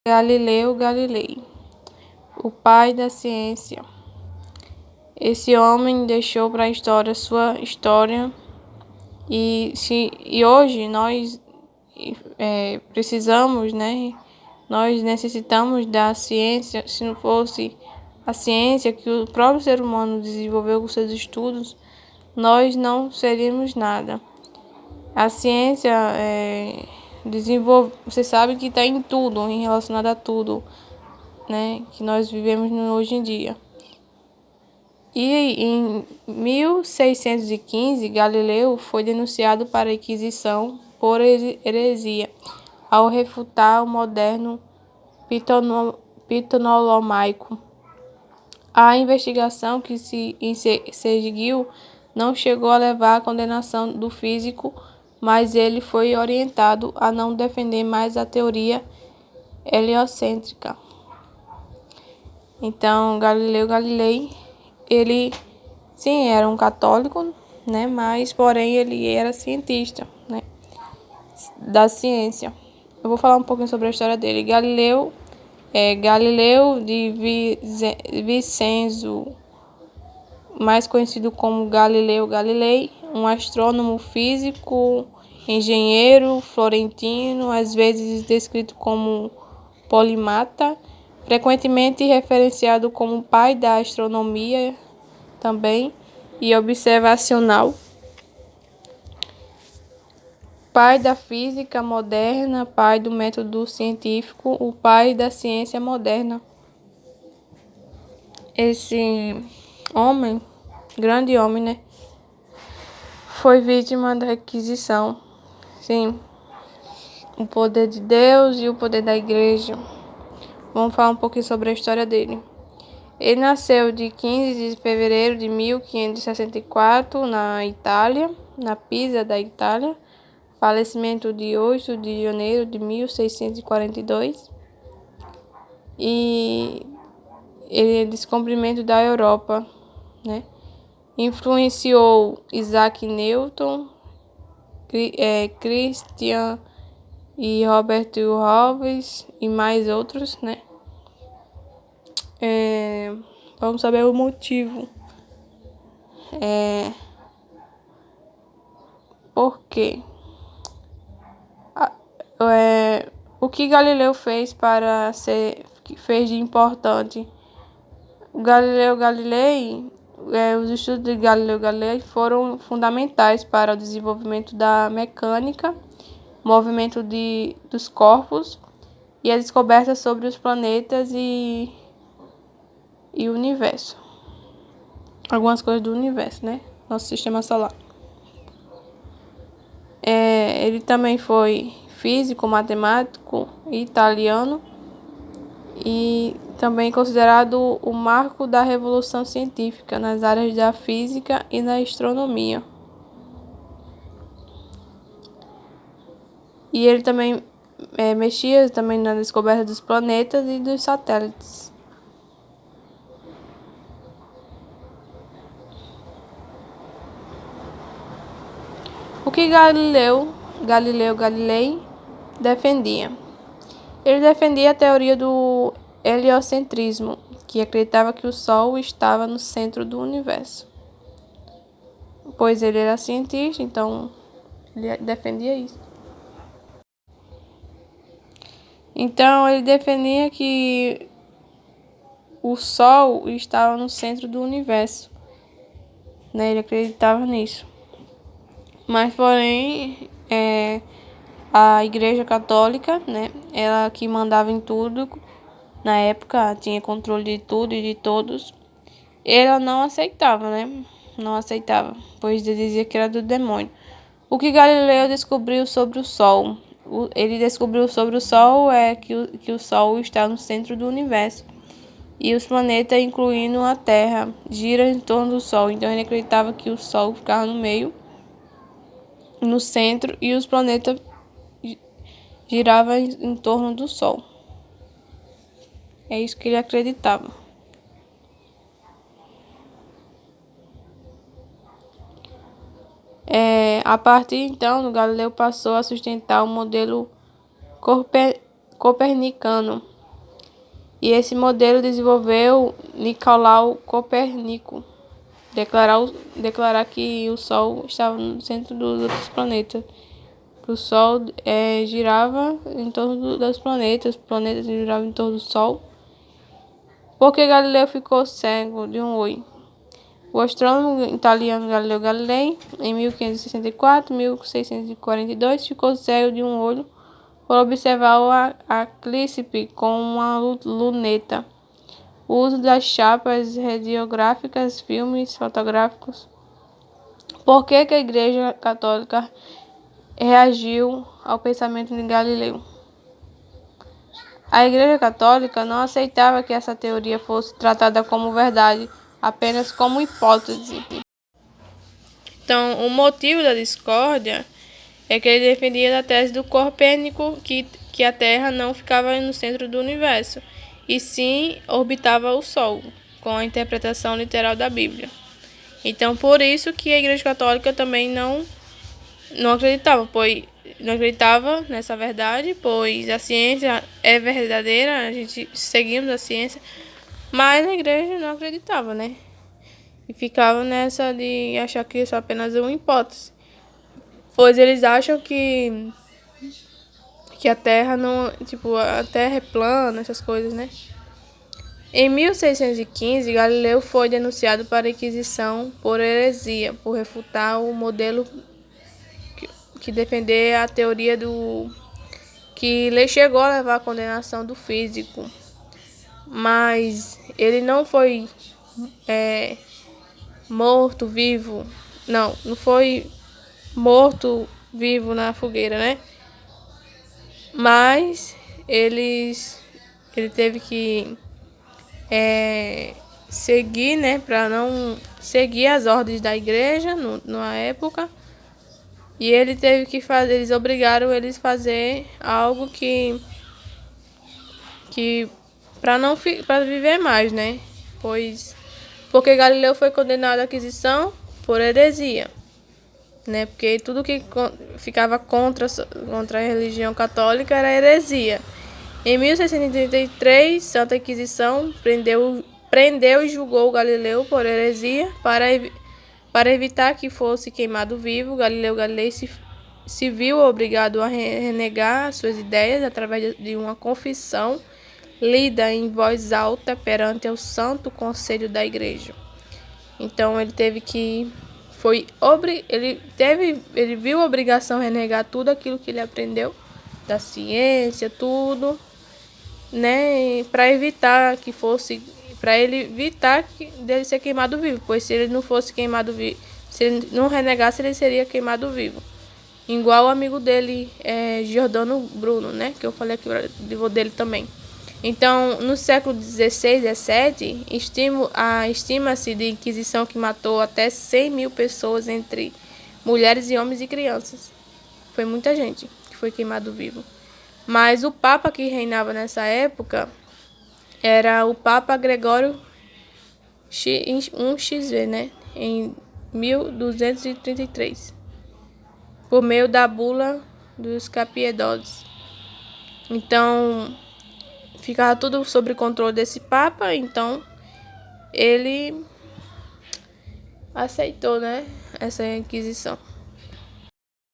Galileu Galilei, o pai da ciência. Esse homem deixou para a história sua história e hoje nós precisamos, né? Nós necessitamos da ciência. Se não fosse a ciência que o próprio ser humano desenvolveu com seus estudos, nós não seríamos nada. A ciência desenvolve, você sabe que está em tudo, em relacionado a tudo, né, que nós vivemos hoje em dia. E em 1615, Galileu foi denunciado para a Inquisição por heresia, ao refutar o moderno ptolomaico. A investigação que se seguiu não chegou a levar à condenação do físico, mas ele foi orientado a não defender mais a teoria heliocêntrica. Então, Galileu Galilei, ele sim era um católico, né, mas porém ele era cientista, né, da ciência. Eu vou falar um pouquinho sobre a história dele. Galileu de Vicenzo, mais conhecido como Galileu Galilei, um astrônomo, físico, engenheiro florentino, às vezes descrito como polimata, frequentemente referenciado como pai da astronomia também e observacional, pai da física moderna, pai do método científico, o pai da ciência moderna. Esse homem, grande homem, né, foi vítima da Inquisição. Sim, o poder de Deus e o poder da igreja. Vamos falar um pouquinho sobre a história dele. Ele nasceu de 15 de fevereiro de 1564 na Itália, na Pisa da Itália. Falecimento de 8 de janeiro de 1642. E ele é descobrimento da Europa, né? Influenciou Isaac Newton, Christian e Robert Hoover e mais outros, né? Vamos saber o motivo. Por quê? O que Galileu fez fez de importante? O Galileu Galilei, os estudos de Galileu Galilei foram fundamentais para o desenvolvimento da mecânica, movimento dos corpos e a descoberta sobre os planetas e o universo. Algumas coisas do universo, né? Nosso sistema solar. Ele também foi físico, matemático e italiano e também considerado o marco da revolução científica nas áreas da física e da astronomia. E ele também mexia também na descoberta dos planetas e dos satélites. O que Galilei defendia? Ele defendia a teoria do heliocentrismo, que acreditava que o Sol estava no centro do universo. Pois ele era cientista, então ele defendia isso. Então ele defendia que o Sol estava no centro do universo, né? Ele acreditava nisso. Mas porém, a Igreja Católica, né, ela que mandava em tudo, na época tinha controle de tudo e de todos, ela não aceitava, né? Não aceitava, pois ele dizia que era do demônio. O que Galileu descobriu sobre o Sol? Ele descobriu sobre o Sol que o Sol está no centro do universo e os planetas, incluindo a Terra, giram em torno do Sol. Então ele acreditava que o Sol ficava no meio, no centro, e os planetas giravam em torno do Sol. É isso que ele acreditava. A partir então, do Galileu passou a sustentar o modelo copernicano, E esse modelo desenvolveu Nicolau Copérnico, declarar que o Sol estava no centro dos outros planetas. Que o Sol girava em torno dos planetas, os planetas giravam em torno do Sol. Porque Galileu ficou cego de um olho. O astrônomo italiano Galileu Galilei, em 1564 e 1642, ficou cego de um olho por observar a eclipse com uma luneta. O uso das chapas radiográficas, filmes fotográficos. Por que a Igreja Católica reagiu ao pensamento de Galileu? A Igreja Católica não aceitava que essa teoria fosse tratada como verdade, apenas como hipótese. Então, o motivo da discórdia é que ele defendia da tese do Copérnico que a Terra não ficava no centro do universo, e sim orbitava o Sol, com a interpretação literal da Bíblia. Então, por isso que a Igreja Católica também não acreditava nessa verdade, pois a ciência é verdadeira, a gente seguimos a ciência, mas a igreja não acreditava, né? E ficava nessa de achar que isso é apenas uma hipótese, pois eles acham que a Terra não, a Terra é plana, essas coisas, né? Em 1615, Galileu foi denunciado para a Inquisição por heresia, por refutar o modelo que defender a teoria que lhe chegou a levar à condenação do físico. Mas ele não foi morto vivo. Não foi morto vivo na fogueira, né? Mas ele teve que seguir, né? Para não seguir as ordens da igreja na época. E ele teve que fazer, eles obrigaram eles a fazer algo que para viver mais, né? Porque Galileu foi condenado à Inquisição por heresia, né? Porque tudo que ficava contra a religião católica era heresia. Em 1633, Santa Inquisição prendeu e julgou Galileu por heresia para evitar que fosse queimado vivo. Galileu Galilei se viu obrigado a renegar suas ideias através de uma confissão lida em voz alta perante o Santo Conselho da Igreja. Então ele viu a obrigação de renegar tudo aquilo que ele aprendeu da ciência, tudo, né, para ele evitar dele ser queimado vivo, pois se ele não fosse queimado vivo, se ele não renegasse, ele seria queimado vivo. Igual o amigo dele, Giordano Bruno, né, que eu falei aqui dele também. Então, no século XVI e XVII, estima-se de Inquisição que matou até 100 mil pessoas entre mulheres e homens e crianças. Foi muita gente que foi queimado vivo. Mas o Papa que reinava nessa época era o Papa Gregório XV, né? Em 1233, por meio da bula dos Capiedodes. Então, ficava tudo sob controle desse Papa, então ele aceitou, né, essa Inquisição.